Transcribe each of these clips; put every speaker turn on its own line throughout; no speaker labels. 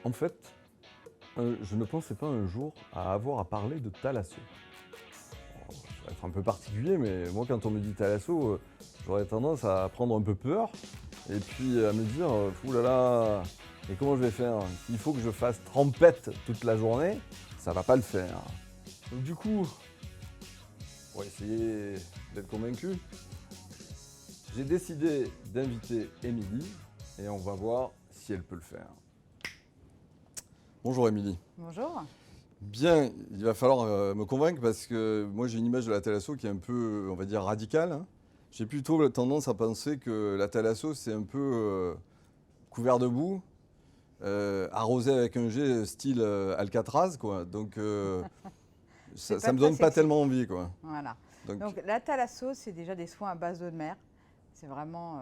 En fait, je ne pensais pas un jour à avoir à parler de thalasso. Ça va être un peu particulier, mais moi, quand on me dit thalasso, j'aurais tendance à prendre un peu peur et puis à me dire, ouh là là, et comment je vais faire? S'il faut que je fasse trempette toute la journée, ça va pas le faire. Donc du coup, pour essayer d'être convaincu, j'ai décidé d'inviter Émilie et on va voir si elle peut le faire. Bonjour Émilie.
Bonjour.
Bien, il va falloir me convaincre parce que moi j'ai une image de la thalasso qui est un peu, on va dire, radicale, hein. J'ai plutôt tendance à penser que la thalasso c'est un peu couvert de boue, arrosé avec un jet style Alcatraz, quoi. Donc
C'est
ça
pas
me
très
donne pas
sexy.
tellement envie, quoi.
Voilà.
Donc,
Donc la thalasso, c'est déjà des soins à base d'eau de mer. C'est vraiment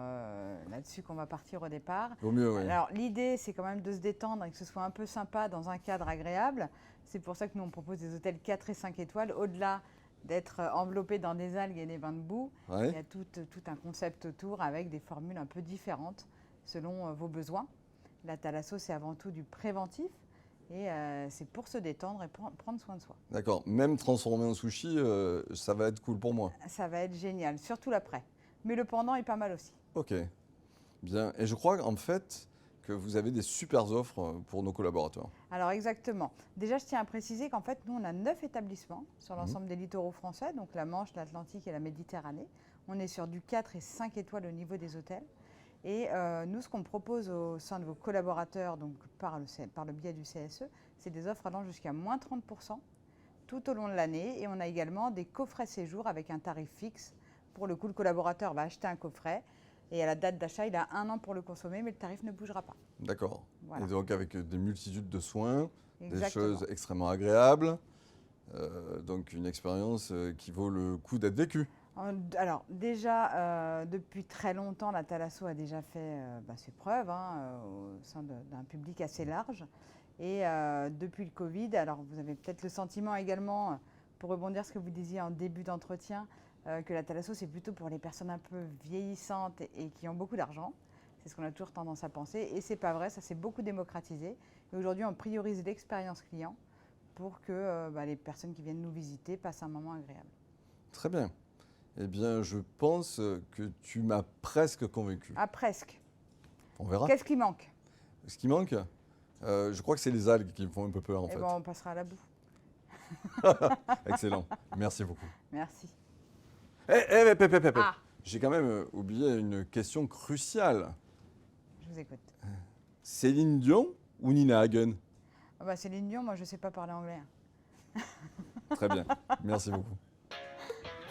là-dessus qu'on va partir au départ.
vaut mieux, oui.
Alors l'idée, c'est quand même de se détendre et que ce soit un peu sympa dans un cadre agréable. C'est pour ça que nous, on propose des hôtels 4 et 5 étoiles. Au-delà d'être enveloppé dans des algues et des bains de boue, il y
Ouais.
a tout un concept autour avec des formules un peu différentes selon vos besoins. La thalasso, c'est avant tout du préventif et c'est pour se détendre et prendre soin de soi.
D'accord. Même transformé en sushi, ça va être cool pour moi.
Ça va être génial, surtout l'après. Mais le pendant est pas mal aussi.
Ok. Bien. Et je crois en fait que vous avez des super offres pour nos collaborateurs.
Alors exactement. Déjà, je tiens à préciser qu'en fait, nous, on a 9 établissements sur
Mhm.
l'ensemble des littoraux français, donc la Manche, l'Atlantique et la Méditerranée. On est sur du 4 et 5 étoiles au niveau des hôtels. Et nous, ce qu'on propose au sein de vos collaborateurs, donc par le biais du CSE, c'est des offres allant jusqu'à moins 30% tout au long de l'année. Et on a également des coffrets séjour avec un tarif fixe. Pour le coup, le collaborateur va acheter un coffret et à la date d'achat, il a 1 an pour le consommer, mais le tarif ne bougera pas.
D'accord.
Voilà.
Et donc avec des multitudes de soins, des
Exactement.
choses extrêmement agréables, donc une expérience qui vaut le coup d'être vécue.
Alors déjà, depuis très longtemps, la thalasso a déjà fait ses preuves au sein d'un public assez large. Et depuis le Covid, alors vous avez peut-être le sentiment également, pour rebondir sur ce que vous disiez en début d'entretien, que la thalasso c'est plutôt pour les personnes un peu vieillissantes et qui ont beaucoup d'argent. C'est ce qu'on a toujours tendance à penser. Et c'est pas vrai, ça s'est beaucoup démocratisé. Et aujourd'hui, on priorise l'expérience client pour que les personnes qui viennent nous visiter passent un moment agréable.
Très bien. Eh bien, je pense que tu m'as presque convaincu.
Ah, presque.
On verra.
Qu'est-ce qui manque?
Ce qui manque, je crois que c'est les algues qui me font un peu peur en
Eh
fait.
ben, on passera à la boue.
Excellent. Merci beaucoup.
Merci. Ah,
J'ai quand même oublié une question cruciale.
je vous écoute.
Céline Dion ou Nina Hagen?
Ah bah, Céline Dion, moi je ne sais pas parler anglais.
Très bien. Merci beaucoup.